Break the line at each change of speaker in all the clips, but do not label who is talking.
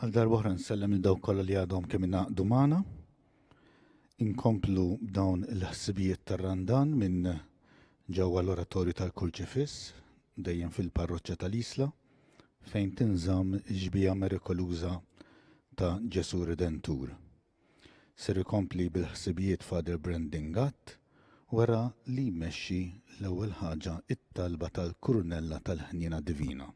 Għal darbohra nsellem il-daw kollha li għadhom kemm ingħaqdu magħna. Inkomplu b'dawn il-ħsibijiet tar-Randan minn ġewwa l-oratorju tal-Kurċifiss, dejjem fil-parroċċja tal-Isla, fejn tinżamm ġbija mirikoluża ta' Ġesu Redentur. Ser ikompli bil-ħsibijiet Father Brendan Gatt wara li jmexxi l-ewwel ħaġa it-talba tal-Kurunella tal-Ħniena Divina.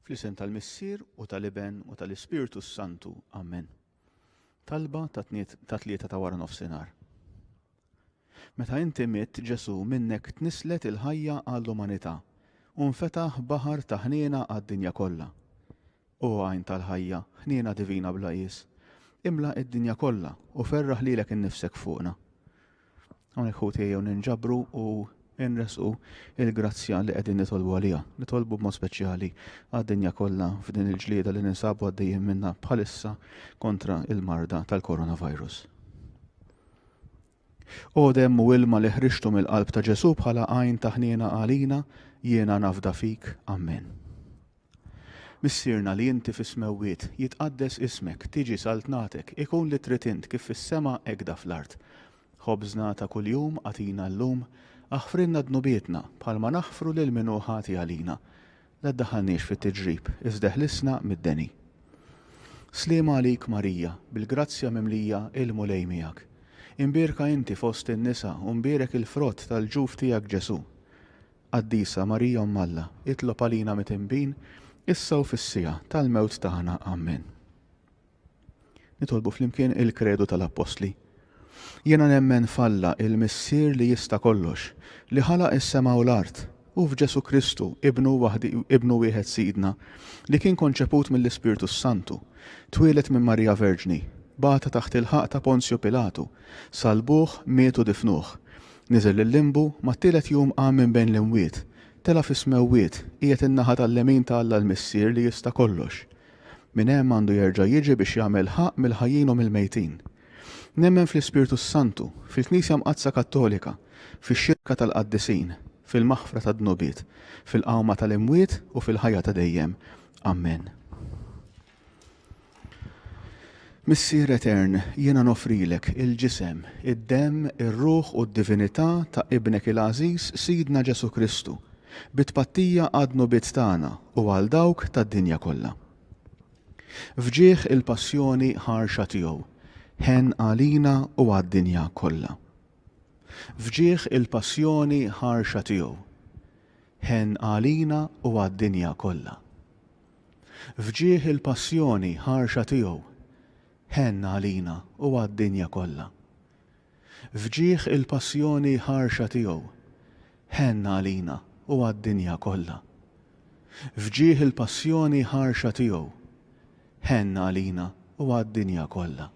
Fl-isem tal-Missier u tal-Iben u tal-Ispiritu Santu. Amen. Talba ta' tlieta ta' wara nofsinhar. Meta inti mitt Ġesu minnek tnislet il-ħajja għall-umanità u nfetaħ baħar ta' ħniena għad-dinja kollha. U għajn tal-ħajja, ħniena divina bla qis, imla id-dinja kollha u ferraħ lilek innifsek fuqna. Hawnhekk ħu tiegħu ninġabru u nresqu il-grazzja li qegħdin nitolbu għaliha, nitolbu b'mod speċjali għad-dinja kollha f'din il-ġlieda li ninsabu għaddejjin minnha bħalissa kontra il-marda tal-coronavirus. Odem u ilma li ħriġtu mill-qalb ta' Ġesu bħala għajn ta' ħniena għalina, jiena nafda fik. Amen. Missierna li inti fis-smewwiet jitqaddes ismek, tiġi saltnatek, ikun li trid int kif fis-sema hekk fl-art. Ħobżna ta' kuljum għatina llum, aħfrinna dnubietna bħalma naħfru lil min hu ħati għalina. La ddaħħalniex fit-tiġrib, iżda ħlisna mid-deni. Sliema għalik Marija, bil-grazzja mimlija il-mulej miegħek. Imbierka inti fost in-nisa u mbierek il-frott tal-ġuf tiegħek Ġesu. Qaddisa Marija Alla, itlob għalina mit-imbin, issa u fis-sija tal-mewt tagħna. Amen. Nitolbu flimkien il-kredu tal-Apostli. Jiena nemmen falla il-Missier li jista' kollox, li ħalaq is-sema u l-art, u f'Ġesu Kristu, ibnu wieħed Sidna, li kien konċeput mill-Ispiritu Santu, twieled minn Marija Verġni, bata taħt il-ħaq ta' Ponzju Pilatu, salbuh, mietu difnuh, niżel il-limbu ma t-tielet jum qam minn bejn l-imwiet, tela fis-smewwiet, qiegħed in-naħa tal-lemin ta' Alla l-Missier li jista' kollox. Min hemm għandu jerġa' jiġi biex jagħmel ħaq mill-ħajjin u mill-mejtin. Nemmen fl-Ispiritu Santu, fil-Knisja Mqazza Kattolika, fix-xirka tal-qaddisin, fil-maħfra tad-dnubiet, fil-qawma tal-imwiet u fil-ħajja ta' dejjem. Amen. Missier Etern, jiena nofrilek il-ġisem, id-demm, ir-ruħ u d-divinità ta' ibnek il-Għażiż Sidna Ġesu Kristu, bit-tpattija għad-dnubiet tagħna u għal dawk tad-dinja kollha. Fġieħ il-passjoni ħarxa tiegħu, ħen għalina u għad-dinja kollha. Fġieħ il-passjoni ħarxa tiegħu, ħen għalina u għad-dinja kollha. Fġieħ il-passjoni ħarxa tiegħu, ħen għalina u għad-dinja kollha. Fġieħ il-passjoni ħarxa tiegħu, ħen għalina u għad-dinja kollha. Fġieħ il-passjoni ħarxa tiegħu, ħen għalina u għad-dinja kollha.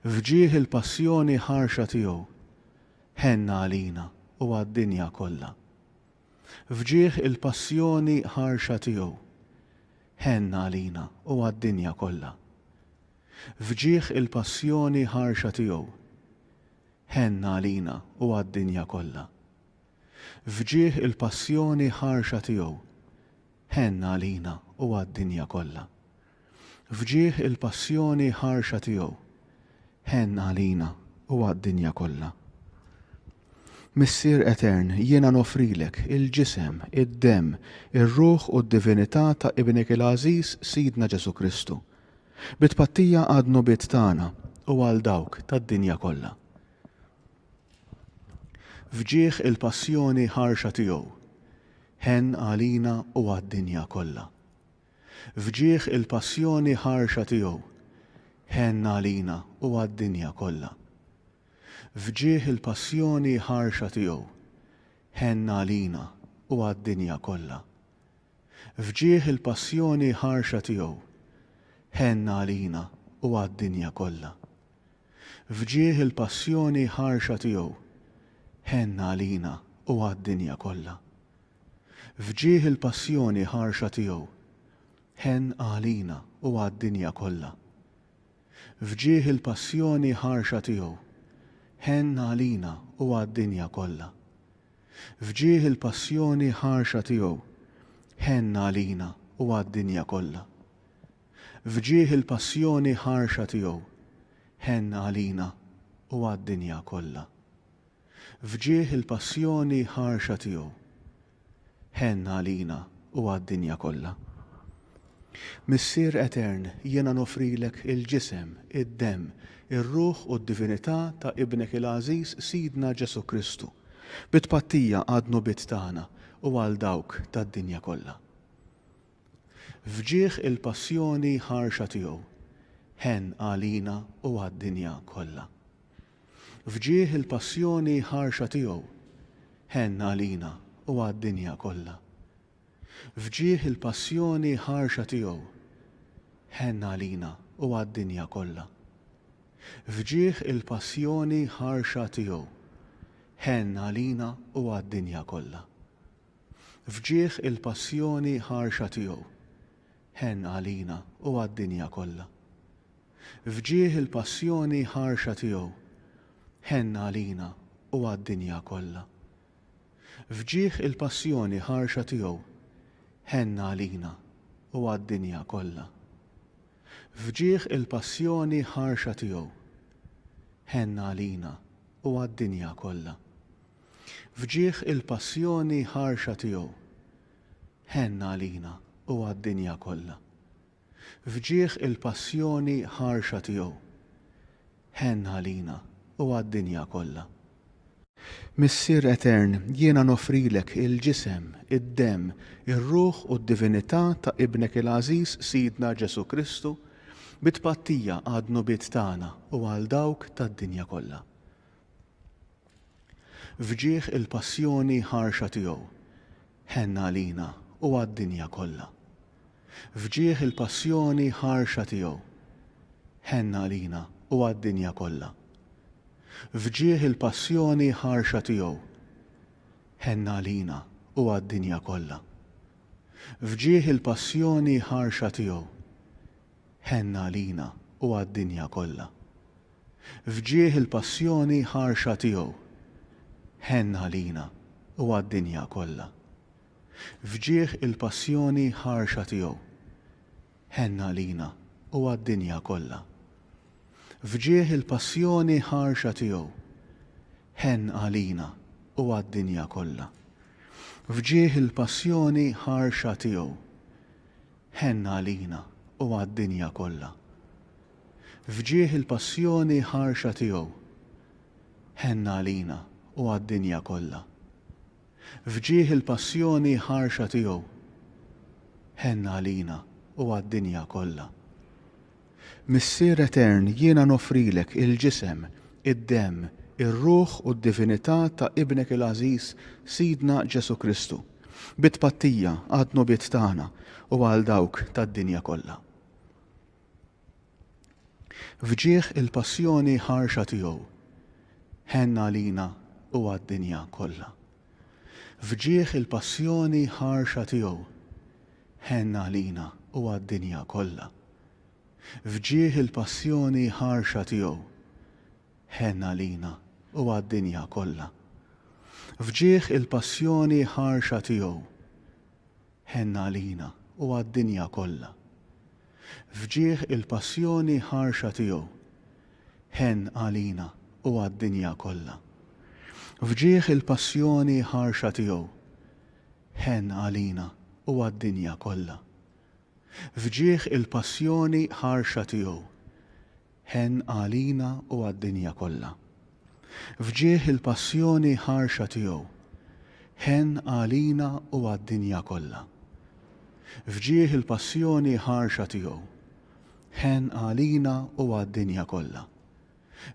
Fġieħ il-passjoni ħarxa tiegħu, ħen għalina u għad-dinja kollha. Fġieħ il-passjoni ħarxa tiegħu, ħen għalina u għad-dinja kollha. Fġieħ il-passjoni ħarxa tiegħu, ħen għalina u għad-dinja kollha. Fġieħ il-passjoni ħarxa tiegħu, ħen għalina u għad-dinja kollha. Fġieħ il-passjoni ħarxa tiegħu, ħen għalina u għad-dinja kollha. Missier Etern, jiena nofrilek il-ġisem, id-demm, ir-ruħ u d-divinità ta' ibnek il-Għażiż Sidna Ġesu Kristu, bit-tpattija għad-dnubiet tagħna u għal dawk tad-dinja kollha. Fġieħ il-passjoni ħarxa tiegħu, ħen għalina u għad-dinja kollha. Fġieħ il-passjoni ħarxa tiegħu, ħen għalina u għad-dinja kollha. Fġieħ il-passjoni ħarxa tiegħu, ħen għalina u għad-dinja kollha. Fġieħ il-passjoni ħarxa tiegħu, ħen għalina u għad-dinja kollha. Fġieħ il-passjoni ħarxa tiegħu, ħen għalina u għad-dinja kollha. Fġieħ il-passjoni ħarxa tiegħu, ħen għalina u għad-dinja kollha. Fġieħ il-passjoni ħarxa tiegħu, ħen għalina u għad-dinja kollha. Fġieħ il-passjoni ħarxa tiegħu, ħen għalina u għad-dinja kollha. Fġieħ il-passjoni ħarxa tiegħu, ħen għalina u għad-dinja kollha. Fġieħ il-passjoni ħarxa tiegħu, ħen għalina u għad-dinja kollha. Missier Etern, jiena nofrilek il-ġisem, id-dem, ir-ruħ u d-divinità ta' ibnek il-Għażiż Sidna Ġesu Kristu, bit-pattija għadnu bit tagħna u għal dawk tad-dinja kollha. Fġieħ il-passjoni ħarxa tiegħu, ħen għalina u għad-dinja kollha. Fġieħ il-passjoni ħarxa tiegħu, ħen għalina u għad-dinja kollha. Fġieħ il-passjoni ħarxa tiegħu, ħen għalina u għad-dinja kollha. Fġieħ il-passjoni ħarxa tiegħu, ħen għalina u għad-dinja kollha. Fġieħ il-passjoni ħarxa tiegħu, ħen għalina u għad-dinja kollha. Fġieħ il-passjoni ħarxa tiegħu, ħen għalina u għad-dinja kollha. Fġieħ il-passjoni ħarxa tiegħu, ħen għalina u għad-dinja kollha. Fġieħ il-passjoni ħarxa tiegħu, ħen għalina u għad-dinja kollha. Fġieħ il-passjoni ħarxa tiegħu, ħen għalina u għad-dinja kollha. Fġieħ il-passjoni ħarxa tiegħu, ħen għalina u għad-dinja kollha. Missier Etern, jiena nofrilek il-ġisem, id-dem, ir-ruħ u d-divinità ta' ibnek il-Għażiż Sidna Ġesu Kristu, bit-pattija għadnu bit tagħna u għal dawk tad-dinja kollha. Fġieħ il-passjoni ħarxa tiegħu, ħen għalina u għad-dinja kollha. Fġieħ il-passjoni ħarxa tiegħu, ħen għalina u għad-dinja kollha. Fġieħ il-passjoni ħarxa tiegħu, ħen għalina u għad-dinja kollha. Fġieħ il-passjoni ħarxa tiegħu, ħen għalina u għad-dinja kollha. Fġieħ il-passjoni ħarxa tiegħu, ħen għalina u għad-dinja kollha. Fġieħ il-passjoni ħarxa tiegħu, ħen għalina u għad-dinja kollha. Fġieħ il-passjoni ħarxa tiegħu, ħen għalina u għad-dinja kollha. Fġieħ il-passjoni ħarxa tiegħu, ħen għalina u għad-dinja kollha. Fġieħ il-passjoni ħarxa tiegħu, ħen għalina u għad-dinja kollha. Fġieħ il-passjoni ħarxa tiegħu, ħen għalina u għad-dinja kollha. Missier Etern, jiena nofrilek il-ġisem, id-dem, ir-ruħ u d-divinità ta' ibnek il-Għażiż Sidna Ġesu Kristu, bit-pattija għadnu bit tagħna u għal dawk tad-dinja kollha. Fġieħ il-passjoni ħarxa tiegħu, ħen għalina u għad-dinja kollha. Fġieħ il-passjoni ħarxa tiegħu, ħen għalina u għad-dinja kollha. Fġieħ il-passjoni ħarxa tiegħu, ħen għalina u għad-dinja kollha. Fġieħ il-passjoni ħarxa tiegħu, ħen għalina u għad-dinja kollha. Fġieħ il-passjoni ħarxa tiegħu, ħen għalina u għad-dinja kollha. Fġieħ il-passjoni ħarxa tiegħu, ħen għalina u għad-dinja kollha. Fġieħ il-passjoni ħarxa tiegħu, ħen għalina u għad-dinja kollha. Fġieħ il-passjoni ħarxa tiegħu, ħen għalina u għad-dinja kollha. Fġieħ il-passjoni ħarxa tiegħu, ħen għalina u għad-dinja kollha.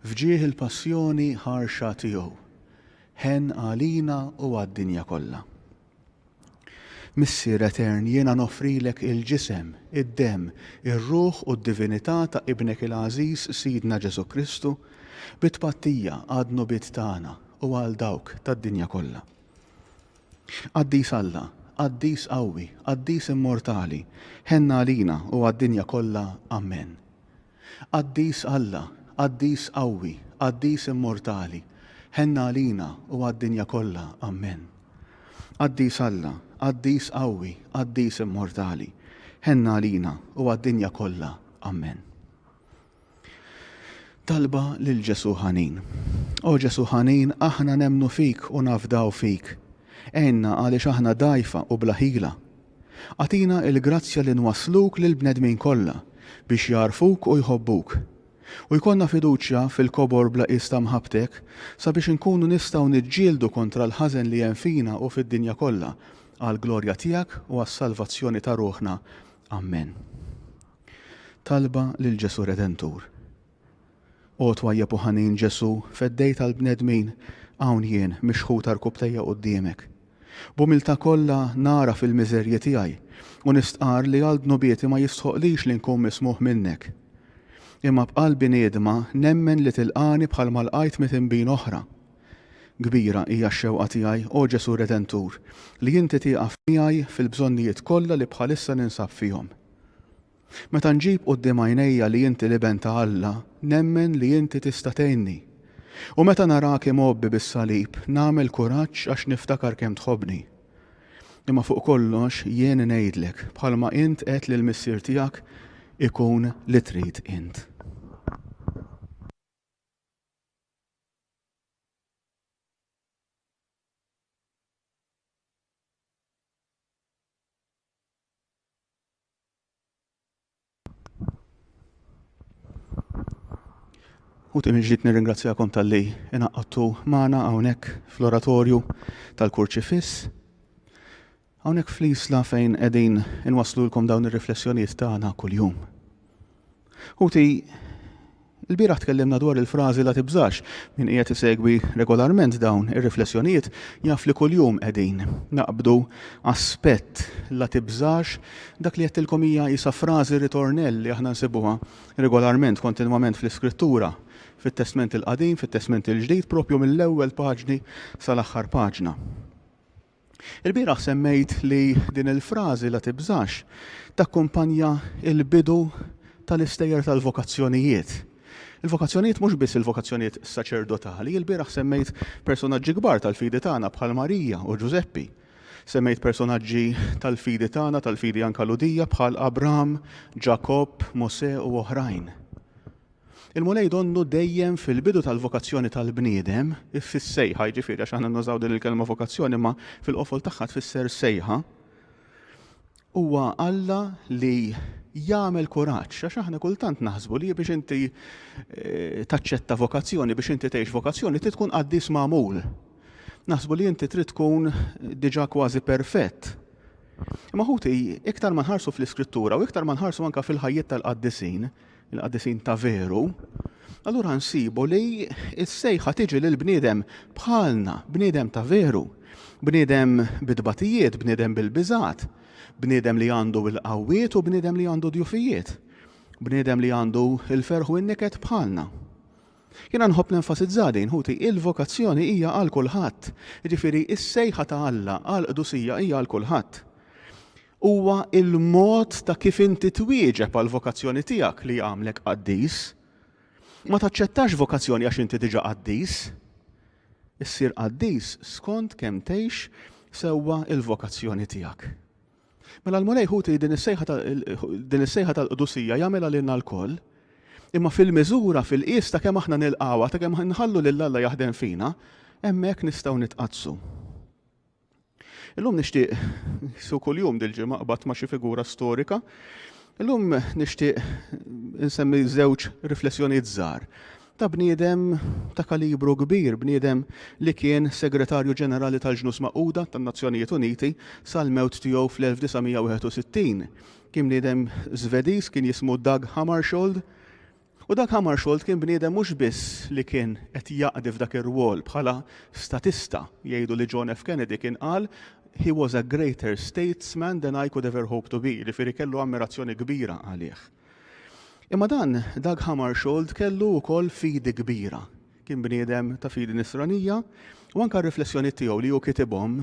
Fġieħ il-passjoni ħarxa tiegħu, ħen għalina u għad-dinja kollha. Missier Etern, jiena nofrilek il-ġisem, id-dem, ir-ruħ u d-divinità ta' ibnek il-Għażiż Sidna Ġesu Kristu, bit-pattija għadnu bit tagħna u għal dawk tad-dinja kollha. Qaddis Alla, Qaddis qawwi, Qaddis immortali, ħenna għalina u għad-dinja kollha, Amen. Qaddis Alla, Qaddis qawwi, Qaddis immortali, ħenna għalina u għad-dinja kollha, Amen. Qaddis Alla, Qaddis qawwi, Qaddis immortali, ħenna għalina u għad-dinja kollha, Amen. Talba lil Ġesu ħanin. O Ġesu ħanin, aħna nemnu fik u nafdaw fik. Enna għaliex aħna dajfa u blaħila. Atina il-grazzja li nwasluk lil bnedmin kollha biex jarfuk u jħobbuk. U jkollna fiduċja fil-kobor bla qista mħabtek sabiex inkunu nistgħu niġġieldu kontra l-ħażen li hemm fina u fid-dinja kollha għal glorja tiegħek u għas-salvazzjoni ta' ruħna. Amen. Talba lil Ġesu Redentur. O twajjeb u ħanin Ġesu, feddej tal-bnedmin, hawn jien mixħut tal-kubtejja quddiemek. B'umiltà kollha nara fil-miżerji tiegħi u nistqar li għal dnubieti ma jistħoqlix li nkun mismuħ minnek. Imma b'qalbi niedma nemmen li tilqani bħalma lqajt mitinbin oħra. Kbira hija x-xewqa tiegħi, o Ġesu Redentur, li inti tieqaf miegħi fil-bżonnijiet kollha li bħalissa ninsab fihom. Meta nġib quddiem għajnejja li inti liben ta' Alla, nemmen li inti tista' tgħinni. U meta narak imobbi bis-salib, nagħmel kuraġġ għax niftakar kemm tħobbni. Imma fuq kollox jien ngħidlek bħalma int qed lil missier tiegħek ikun li trid int. U timġiet nirringrazzjakom tal-li inaqqattu magħna hawnhekk fl-oratorju tal-Kurċifiss. Hawnhekk fl-isla fejn qegħdin inwaslulkom dawn ir-riflessjonijiet tagħna kuljum. Uti il-bieraħ tkellimna dwar il-frażi la tibżax min qiegħed isegwi regolarment dawn ir-riflessjonijiet jaf li kuljum qegħdin naqbdu aspett la tibżax dak li qedtilkom hija isa frażi ritornell li aħna nsibuha regolarment kontinwament fl-Iskrittura. Fit-Testament il-qadim, fit-Testament il-ġdid, propju mill-ewwel paġni sal-aħħar paġna. Il-bieraħ semmejt li din il-frażi la tibżax takkumpanja il-bidu tal-istejjer tal-vokazzjonijiet. Il-vokazzjonijiet mhux biss il-vokazzjonijiet saċerdotali, il-bieraħ semmejt personaġġi kbar tal-fidi tagħna bħal Marija u Ġuseppi. Semmejt personaġġi tal-fidi tagħna, tal-fidi anka Ludija bħal Abraham, Ġakob, Mosè u oħrajn. Il-mulej donnu dejjem fil-bidu tal-vokazzjoni tal-bniedem, fis-sejħa, jiġifieri għax aħna nużaw din il-kelma vokazzjoni ma fil-qofol tagħha tfisser sejħa. Huwa Alla li jagħmel kuraġġ għax aħna kultant naħsbu li biex inti taċċetta vokazzjoni, biex inti tgħix vokazzjoni trid tkun qaddis magħmul. Naħsbu li inti trid tkun diġà kważi perfett. Imma ħuti iktar ma nħarsu fl-Iskrittura u iktar ma nħarsu anke fil-ħajjiet tal-qaddisin, il-qaddisin ta' veru, allura nsibu li s-sejħa tiġi lil bniedem bħalna, bniedem ta' veru, bniedem bidbatijiet, bniedem bil-biżat, bniedem li għandu il-qawwiet u bniedem li għandu djufijiet, bniedem li għandu il-ferħu in-niket bħalna. Jiena nħobb nenfasizzadin ħuti il-vokazzjoni hija għal kulħadd, jiġifieri s-sejħa ta' Alla għal qdusija hija għal kulħadd. Huwa il-mod ta' kif inti twieġeb għal vokazzjoni tiegħek li jagħmlek qaddis. Ma taċċettax vokazzjoni għax inti diġà qaddis. Issir qaddis skont kemm tgħix sewwa il-vokazzjoni tiegħek. Mela l-mulej ħuti din is-sejħa tal-qdusija jagħmilha lilna lkoll, imma fil-miżura fil-qies ta' kemm aħna nilqawha ta' kemm nħallu lil Alla jaħdem fina, hemmhekk nistgħu nitqazzu. Illum nixtieq su kuljum dil-ġimgħa qbad ma' xi figura storika. Illum nixtieq insemmi żewġ riflessjonijiet żgħar ta' bniedem ta' kalibru kbir, bniedem li kien segretarju ġenerali tal-Ġnus Maquda tan-Nazzjonijiet Uniti sal-mewt tiegħu fl-1961. Kien bniedem Żvediż kien jismu Dag Hammarskjöld. U Dag Hammarskjöld kien bniedem mhux biss li kien qed jaqdi f'dak ir-rwol bħala statista, jgħidu li John F. Kennedy kien qal he was a greater statesman than I could ever hope to be, jiġifieri kellu ammirazzjoni kbira għalih. Imma dan Dag Hammarskjöld kellu wkoll fidi kbira. kien bniedem ta' fidi nisranija, u anka r-riflessjoni tiegħu li hu kitibhom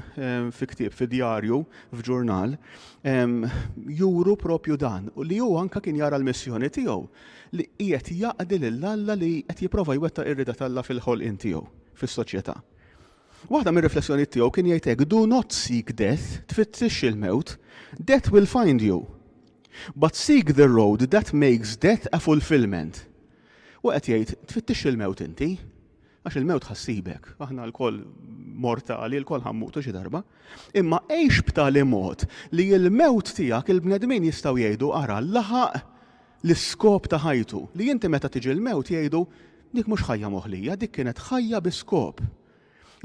fi ktieb fi djarju f'ġurnal juru propju dan u li hu anka kien jara l-missjoni tiegħu li qiegħed jaqdi lill-Alla li qed jipprova jwettaq ir-rida tal-Alla fil-ħolqien tiegħu fis-soċjetà. Waħda mir-riflessjoni tiegħu kien jgħid hekk, do not seek death, tfittix il-mewt, death will find you. But seek the road that makes death a fulfillment. U qed jgħid tfittix il-mewt inti, għax il-mewt ħassibek, aħna l-koll mortali, l-koll ħammutu xi darba, imma għejx b'tali mod li l-mewt tiegħek il-bnedmin jistgħu jgħidu ara laħaq l-iskop ta' ħajtu, li inti meta tiġi l-mewt jgħidu dik mhux ħajja moħlija, dik kienet ħajja bi skop.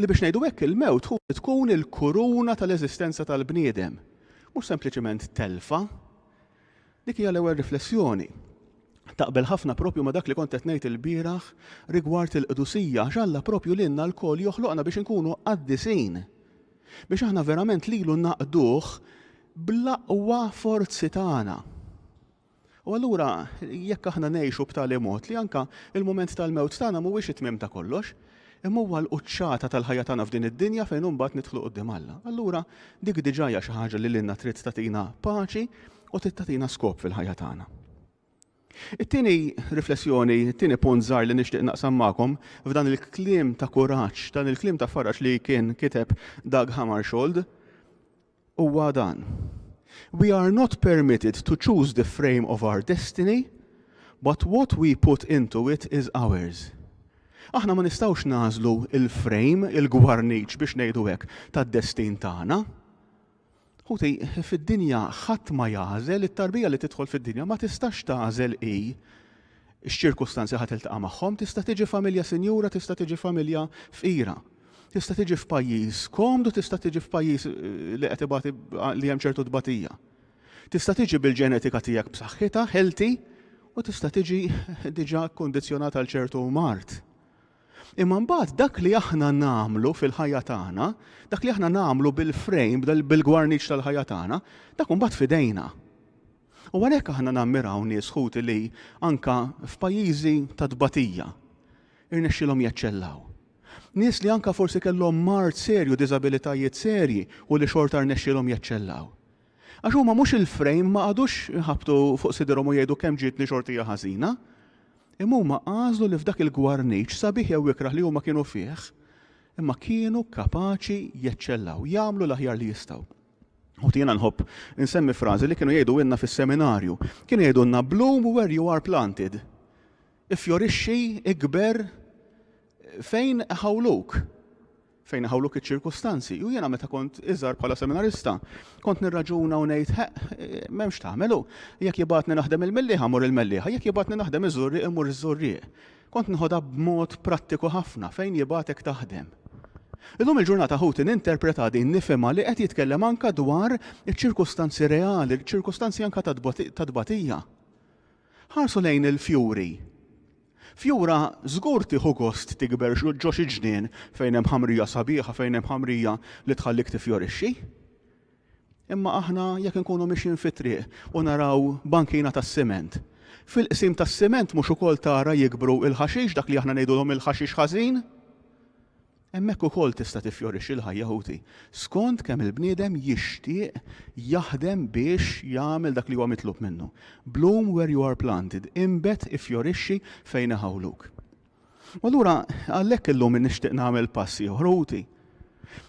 Li biex ngħidu hekk il-mewt tkun il-kuruna tal-eżistenza tal-bniedem, mhux sempliċement telfa. Dik hija l-ewwel riflessjoni. Taqbel ħafna propju ma dak li kont qed ngħid ilbieraħ rigward il-qdusija x'Alla propju lilna l-koll joħloqna biex inkunu qaddisin. Biex aħna verament lilu naqduh bl-aqwa forzi tagħna. U allura jekk aħna ngħixu b'tali mod li anke il-mument tal-mewt tagħna mhuwiex it-tmiem ta' kollox, imma huwa l-quċċata tal-ħajja tagħna f'din id-dinja fejn imbagħad nidħlu quddiem Alla. Allura dik diġà hija xi ħaġa li lilna trid tagħtina paċi u trid tagħtina skop fil-ħajja tagħna. It-tieni riflessjoni, it-tieni punt żgħar li nixtieq naqsam magħkom f'dan il-kliem ta' kuraġġ, dan il-kliem ta' faraġ li kien kiteb Dag Hammarskjöld huwa dan. We are not permitted to choose the frame of our destiny, but what we put into it is ours. Aħna ma nistgħux nażlu il-frame, il-gwarniċ biex ngħidu hekk tad-destin tagħna. Ħuti, fid-dinja ħadd ma jażel, it-tarbija li tidħol fid-dinja ma tistax tażel x-ċirkustanzi ħadd iltaqa' magħhom, tista' tiġi familja sinjura, tista' tiġi familja fqira. Tista' tiġi f'pajjiż komdu, tista' tiġi f'pajjiż li qed ibati li hemm ċertu tbatija. Tista' tiġi bil-ġenetika tiegħek b'saħħitha, healthy, u tista' tiġi diġà kkundizzjonata għal ċertu mart. Imma mbagħad dak li aħna nagħmlu fil-ħajja tagħna, dak li aħna nagħmlu bil-frame, bil-gwarniċ tal-ħajja tagħna, dak mbagħad fidejna. U għalhekk aħna nammiraw nies ħuti li anke f'pajjiżi ta' tbatija irnexxilhom jaċċellaw. Nies li anke forsi kellhom mart serju, diżabilitajiet serji u li xorta rnexxilhom jaċċellaw. Għax huma mhux il-frame ma għadux ħabtu fuq sidrhom u jgħidu kemm ġietni xortija ħażina. Imma huma għażlu li f'dak il-gwarniċ sabiħ jew ikraħ li huma kienu fih, imma kienu kapaċi jaċċellaw, jagħmlu l-aħjar li jistgħu. U jiena nħobb insemmi frażi li kienu jgħidu ilna fis-seminarju. Kienu jgħidulna bloom where you are planted. Iffjorixxi ikber fejn ħawluk. Fejn ħawluk iċ-ċirkustanzi. U jiena meta kont iżgħar bħala seminarista, kont nirraġuna u ngħid m'hemmx tagħmelu. Jekk jibatni naħdem il-mellieħa mur il-mellieħa, jekk jibatni naħdem iż-żurrieq imur iż-żurrieq. Kont nħodha b'mod prattiku ħafna fejn jibatek taħdem. Illum il-ġurnata ħuti ninterpreta din nifhimha li qed jitkellem anke dwar iċ-ċirkustanzi reali, iċ-ċirkustanzi anke ta' tbatija. Ħarsu lejn il-fjuri. Fjura żgur tieħu gost tikber ġo xi ġnien fejn hemm ħamrija sabiħa, fejn hemm ħamrija li tħallik tifjorixxi. Imma aħna jekk inkunu mixjin fit-triq u naraw bankina tas-siment. Fil-qsim tas-siment mhux ukoll tara jikbru il-ħaxix dak li aħna ngħidulhom il-ħaxix ħażin. Hemmhekk ukoll tista' tifjorixxi l-ħajja ħuti. Skont kemm il-bniedem jixtieq jaħdem biex jagħmel dak li huwa mitlub minnu. Bloom where you are planted, imbet ifjorixxi fejn iħawluk. U allura għalhekk illum nixtieq nagħmel passi ħruti.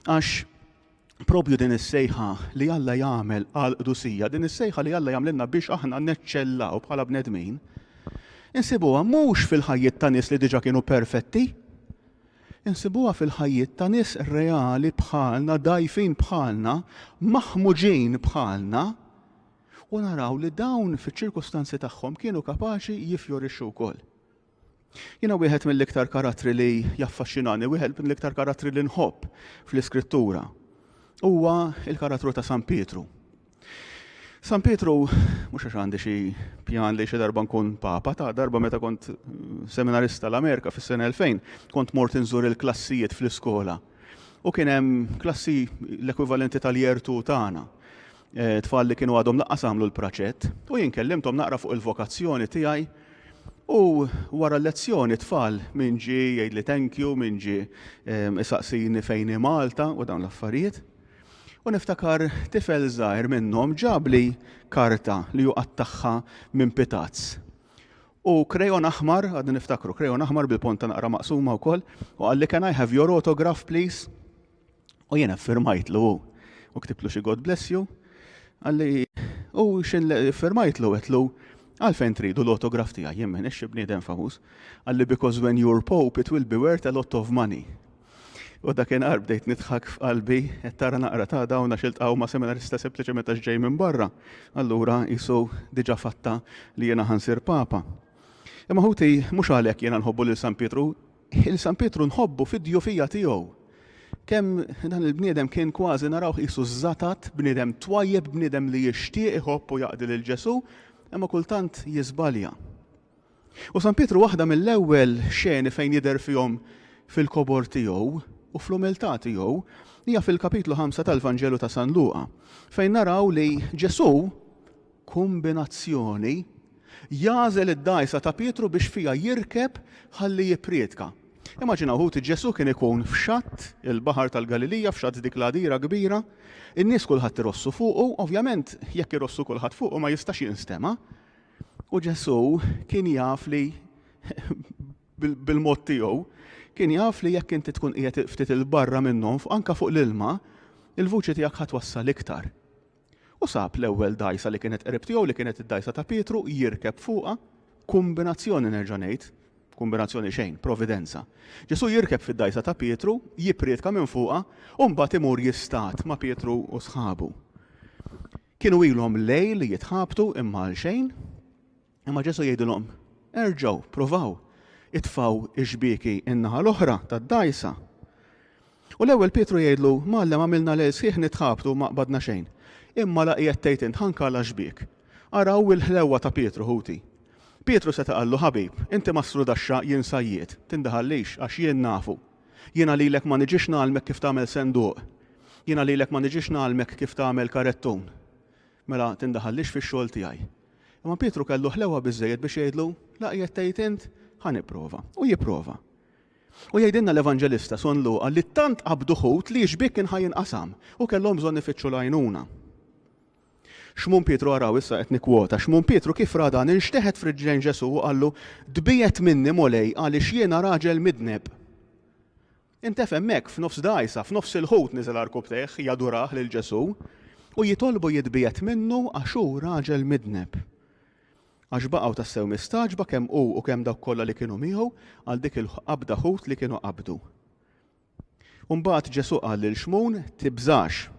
Għax propju din is-sejħa li Alla jagħmel għal qdusija, din is-sejħa li Alla jagħmilna biex aħna neċċellaw bħala bnedmin, insibuha mhux fil-ħajjiet ta' nies li diġà kienu perfetti, insibuha fil-ħajjiet ta' nies reali bħalna, dajfin bħalna, maħmuġin bħalna, u naraw li dawn fiċ-ċirkustanzi tagħhom kienu kapaċi jifjorixxu wkoll. Jiena wieħed mill-iktar karattri li jaffaxxinani, wieħed mill-iktar karattri li nħobb fl-iskrittura huwa il-karattru ta' San Pietru. San Pietru, mhux għax għandi xi pjan li xi darba nkun papa, ta' darba meta kont seminarista l-Amerika fis-sena 2000, kont mort inżur il-klassijiet fl-iskola. U kien hemm klassi l-ekwivalenti tal-year 2 tagħna. Tfal li kienu għadhom laqqas għamlu l-praċett, u jien kellimthom naqra fuq il-vokazzjoni tiegħi, U wara l-lezzjoni tfal min ġi jgħidli thank you, min ġi isaqsini fejn Malta u dawn l-affarijiet. U niftakar tifel żgħir minnhom ġab li karta li ju qattaħħa minn pitazz. U krejon aħmar, għadni niftakru, krejon aħmar bil-ponta naqra maqsuma wkoll, u għalli can I have your autograph please? U jiena firmajtlu u ktiblu xi God bless you. Għalli, u xin firmajtlu għetlu, għalfejn tridu l-autograf tiegħi jien m'inhiex bniedem famuż. Għalli because when you're Pope it will be worth a lot of money. U dakinhar bdejt nidħak f'qalbi qed tara naqra ta' dawn xiltqgħu ma' seminarista sempliċement għax ġej minn barra. Allura qisu diġà fatta li jiena ħansir papa. Imma ħuti mhux għalhekk jiena nħobbu lil San Pietru, il-San Pietru nħobbu fid-djufija tiegħu. Kemm dan il-bniedem kien kważi narawh qisu żatat, bniedem twajjeb, bniedem li jixtieq iħobb u jaqdi lil Ġesu, imma kultant jiżbalja. U San Pietru waħda mill-ewwel xeni fejn jidher fihom fil-kobor tiegħu u fl-umiltà tiegħu hija fil-kapitlu 5 tal-Vanġelu ta' San Luqa, fejn naraw li Ġesu kombinazzjoni jażel id-dajsa ta' Pietru biex fiha jirkeb ħalli jippriedka. Immaġinaw ħuti Ġesu kien ikun f'xatt il-baħar tal-Galilija, f'xatt dik l-għadira kbira, in-nies kulħadd irossu fuqu, ovvjament jekk irossu kulħadd fuqu ma jistax jinstema'. U Ġesu kien jaf li bil-mod tiegħu kien jaf li jekk inti tkun qiegħed ftit il-barra minnhom anke fuq l-ilma, il-vuċi tiegħek ħatwassal iktar. U sab l-ewwel dajsa li kienet qrib tiegħu li kienet id-dajsa ta' Pietru jirkeb fuqha, kombinazzjoni nerġa' ngħid, kombinazzjoni xejn, providenza. Ġesu jirkeb fid-dajsa ta' Pietru, jippriedka minn fuqha, u mbagħad imur jistat ma' Pietru u sħabu. Kienu ilhom lejl li jitħabtu imma għal xejn, imma Ġesu jgħidulhom, erġgħu, provaw, itfgħu ix-xbieki in-naħa l-oħra tad-dajsa. U l-ewwel Pietru jgħidlu, Mallem għamilna lejl sħiħ nitħabtu ma qbadna xejn. Imma laqiet tgħid int ħankala xbiek. Araw il-ħlewwa ta' Pietru ħuti. Pietru seta' qallu ħabib, inti mastru daxxa jien sajjiet, tindaħallix għax jien nafu. Jiena lilek ma niġix nagħlmek kif tagħmel senduq. Jiena lilek ma niġix nagħlmek kif tagħmel karettun. Mela tindaħallix fix-xogħol tiegħi. Imma Pietru kellu ħlewwa biżżejjed biex jgħidlu, laqiet tgħid int ħanipprova. U jipprova. U jgħidilna l-Evanġelista San Luqa li tant qabdu ħut li xbik kien ħajinqasam u kellhom bżonn ifittxu l-għajnuna. Xmun Pietru araw issa qed nikkwota, xmun Pietru kif radan inxteħed f'riġlejn Ġesu u qallu dbijet minni molej għaliex jiena raġel midneb. Intef hemmhekk f'nofs dajsa, f'nofs il-ħut niżel arkubteħ jadurah lil Ġesu u jitolbu jitbijet minnu għax hu raġel midneb. Għax baqgħu tassew mistaġba kemm hu u kemm dawk kollha li kienu miegħu għal dik il-qabda ħut li kienu qabdu. U mbagħad Ġesu qal lil xmun tibżax.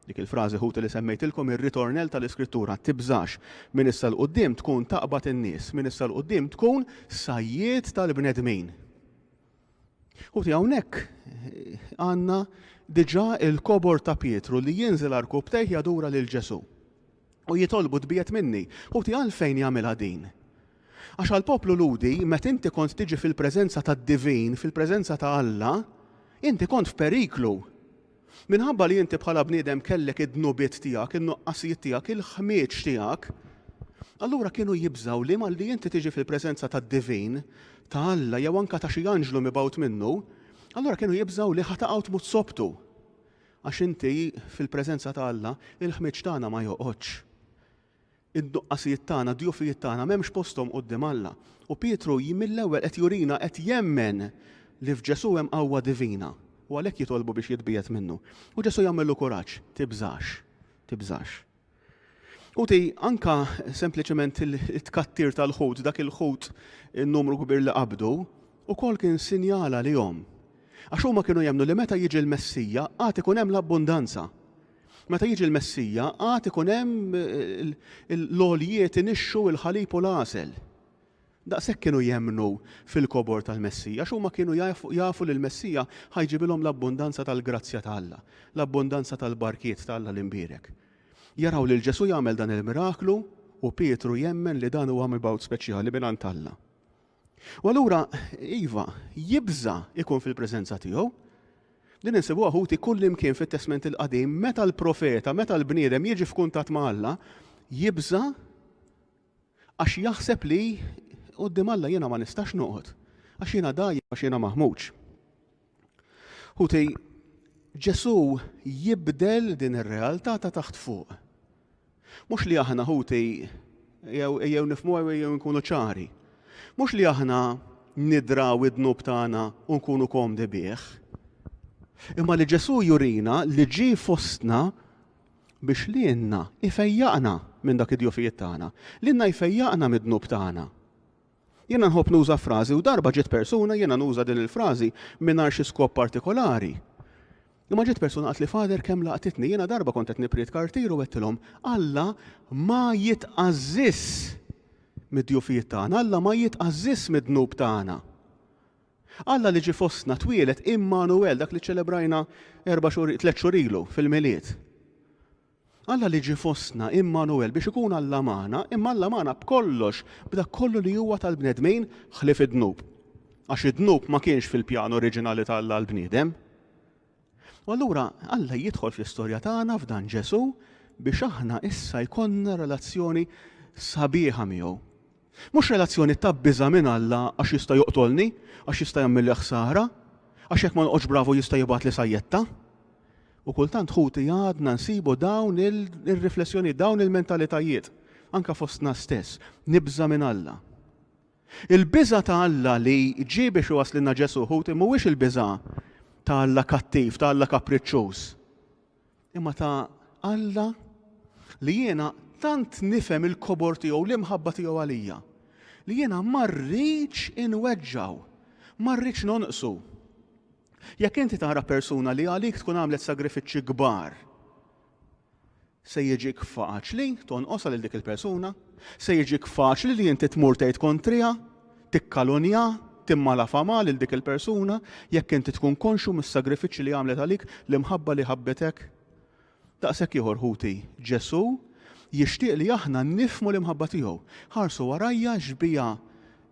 Dik il-frażi ħut li semmejtilkom ir-ritornell tal-Iskrittura, tibżax minn issa l-qudiem tkun taqbad in-nies, minn issa l-qudiem tkun sajjied tal-bnedmin. Ħuti hawnhekk għandna diġà il-kobor ta' Pietru li jinżel arkubtejh jadura lil Ġesu. U jitolbu tbiet minni, ħuti għalfejn jagħmilha din. Għax għall-poplu ludi meta inti kont tiġi fil-preżenza tad-divin, fil-preżenza ta' Alla, inti kont f'periklu. Minħabba li inti bħala bniedem kellek id-dnubiet tiegħek, in-nuqqasijiet tiegħek, il-ħmieġ tiegħek, allura kienu jibżaw li malli inti tiġi fil-preżenza tad-divin ta' Alla jew anke ta' xi anġlu mibgħut minnu, allura kienu jibżaw li ħataqgħu tmut sobtu. Għax inti fil-preżenza ta' Alla il-ħmieġ tagħna ma joqgħodx. Id-nuqqasijiet tagħna, djufijiet tagħna m'hemmx posthom quddiem Alla. U Pietru mill-ewwel qed jurina qed jemmen li f'Ġesu hemm qawwa divina. U għalhekk jitolbu biex jitbiet minnu. U Ġesu jagħmillu kuraġġ, tibżax. Uti anka sempliċement il-tkattir tal-ħut, dak il-ħut in-numru kbir li qabdu, ukoll kien sinjala lihom. Għax huma kienu jemnu li meta jiġi l-Messija għad ikun hemm l-abbundanza. Meta jiġi l-Messija għad ikun hemm l-għoljiet inixxu il-ħalib u l-għasel. Daqshekk kienu jemnu fil-kobor tal-Messija, x'huma kienu jafu li l-Messija ħajġibilhom l-abbundanza tal-grazzja ta' Alla, l-abbundanza tal-barkiet ta' Alla l-imbierek. Jaraw li l-Ġesu jagħmel dan il-miraklu u Pietru jemmen li dan huwa mibgħut speċjali mingħand Alla. U allura iva jibża ikun fil-preżenza tiegħu. Din insibuha ħuti kull imkien fit-Testament il-Qadim meta l-profeta, meta l-bniedem jiġi f'kuntatt ma' Alla, jibża għax jaħseb li qudiem Alla jiena ma nistax noqgħod għax jiena dajjeb għax jiena maħmuġ. Ħuti, Ġesu jibdel din ir-realtà ta' taħt fuq. Mhux li aħna ħuti jew nifhmu jew nkunu ċari. Mhux li aħna nidraw id-dnub tagħna u nkunu komdi bih. Imma li Ġesu jurina li ġie fostna biex li inna ifejjaqna minn dak id-djufijiet tagħna, li inna jfejjaqna mid-dnub tagħna. Jiena nħobb nuża frażi u darba ġiet persuna jiena nuża din il-frażi mingħajr xi skop partikolari. Imma ġiet persuna qalt li Fader kemm laqtitni, jiena darba kont qed nipried kartir u qedtilhom Alla ma jitqażżis mid-djufijiet tagħna, Alla ma jitqażżis mid-dnub tagħna. Alla li ġie fostna twielet Immanuel dak li ċelebrajna 3 xhur ilu fil-miliet. Alla li ġie fostna Immanuel biex ikun Alla magħna, imma Alla magħna b'kollox, b'dak kollu li huwa tal-bnedmin ħlief id-dnub. Għax id-dnub ma kienx fil-pjan oriġinali ta' Alla l-bniedem. U allura Alla jidħol fl-istorja tagħna f'dan Ġesu biex aħna issa jkollna relazzjoni sabiħa miegħu. Mhux relazzjoni ta' biża' minn Alla għax jista' joqtolni, għax jista' jagħmilli ħsara, għax jekk ma noqgħodx bravu jista' jibgħat li sajjetta. U kultant ħuti għadna nsibu dawn il-riflessjoni, dawn il-mentalitajiet, anka fostna stess, nibża minn Alla. Il-biża ta' Alla li ġie biex waslilna Ġesu ħuti mhuwiex il-biża ta' Alla kattiv, ta' Alla kapriċċuż. Imma ta' Alla li jiena tant nifhem il-kobor tiegħu l-imħabba tiegħu għalija. Li jiena ma rridx inweġġaw, ma rridx nonqsu. Jekk inti tara persuna li għalik tkun għamlet sagrifiċċji kbar, se jiġik faċli tonqosha lil dik il-persuna, se jiġik faċli li inti tmur tgħid kontrija, tikkalunja, timmala fama lil dik il-persuna, jekk inti tkun konxu mis-sagrifiċċji li għamlet għalik l-imħabba li ħabbetek. Daqshekk ieħor ħuti Ġesu jixtieq li aħna nifhmu l-imħabba tiegħu. Ħarsu warajja ġbija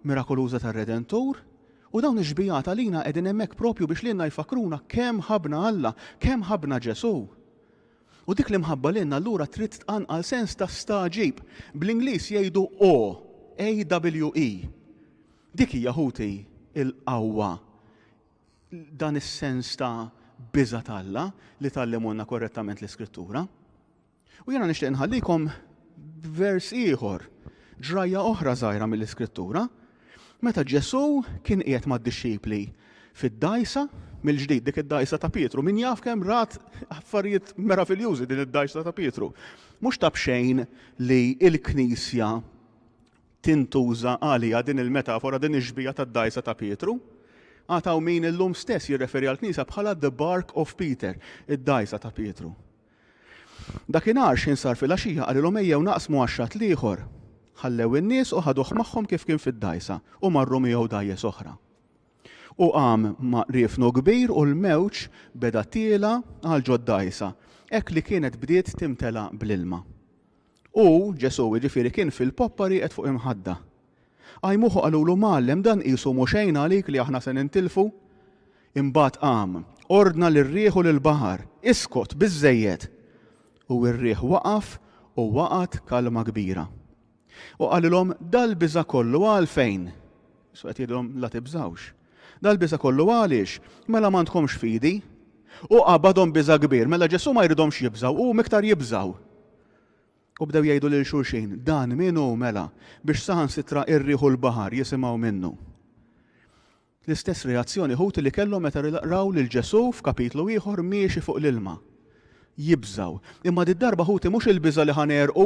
mirakoluża tar-Redentur. U dawn iġbijat għalina qegħdin hemmhekk propju biex lilna jfakruna kemm ħabna Alla, kemm ħabna Ġesu. U dik l-imħabba lilna allura trid tqanqal sens ta' staġib. Bl-Ingliż jgħidu AWE. Dik hija ħuti il-qawwa dan is-sens ta' biża' Alla li tallimulna korrettament l-Iskrittura. U jiena nixtieq nħallikom vers ieħor, ġrajja oħra żgħira mill-Iskrittura. Meta Ġesu kien qiegħed mad-dixxipli fid-dajsa, mill-ġdid dik id-dajsa ta' Pietru, min jaf kemm rat affarijiet meraviljużi din id-dajsa ta' Pietru. Mhux ta' bxejn li l-Knisja tintuża għalija din il-metafora din iġbija tad-dajsa ta' Pietru. Għataw min illum stess jirreferi għall-Knisja bħala the bark of Peter, id-dajsa ta' Pietru. Dakinhar x'insar fil-għaxija qalilhom ejjew naqsmu għaxxat ieħor. Ħallew in-nies u ħaduh magħhom kif kien fid-dajsa u marru miegħu dajjes oħra. U qam riefnu kbir u l-mewġ beda tiela għal ġod dajsa, hekk li kienet bdiet timtela bl-ilma. U Ġesu jiġifieri kien fil-poppari qed fuq imħadda. Għajmuħu qalulu Mgħallem dan qisu mhux xejn għalik li aħna se nintilfu. Imbagħad qam, ordna lir-rieħ u lill-baħar, iskot biżżejjed. U r-rieħ waqaf u waqgħet kalma kbira. U qalilhom dal-biża' kollu għalfejn. So qed jgħidulhom la tibżawx. Dal-biża' kollu għaliex, mela m'għandkomx fidi. U qabadhom biża' kbir, mela Ġesu ma jridhomx jibżaw, u miktar jibżaw. U bdew jgħidu lil xulxin, dan minnu mela biex saħansitra r-rieħ u l-baħar jisimgħu minnu. L-istess reazzjoni ħuti li kellhom meta raw lil Ġesu f'kapitlu ieħor miexi fuq l-ilma. Jibżaw. Imma did-darba ħuti mhux il-biża' li ħanerqu,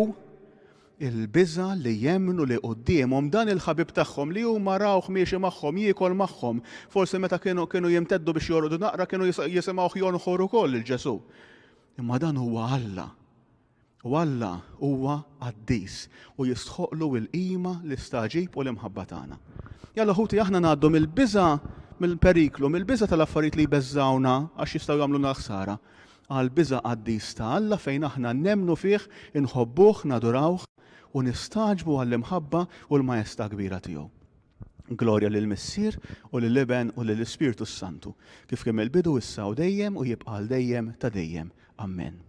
il-biża' li jemmnu li qudiemhom dan il-ħabib tagħhom li huma rawh miexi magħhom, jiekol magħhom. Forsi meta kienu jimteddu biex jorqdu naqra kienu jisimgħu jonħor ukoll il-Ġesu. Imma dan huwa Alla. U Alla huwa qaddis u jistħoqlu l-qima, l-istaġib u l-imħabba tagħna. Jalla ħuti aħna ngħaddu mill-biża' mill-periklu, mill-biża' tal-affarijiet li jbeżżawna għax jistgħu jagħmluna ħsara, għal biża' qaddis ta' Alla fejn aħna nemmnu fih, inħobbuh, nadurawh u nistaġbu għall-imħabba u l-majestà kbira tiegħu. Glorja lill-Missier u lill-Iben u lill-Ispiritu Santu, kif kemm il-bidu issa u dejjem u jibqa' dejjem ta' dejjem. Amen.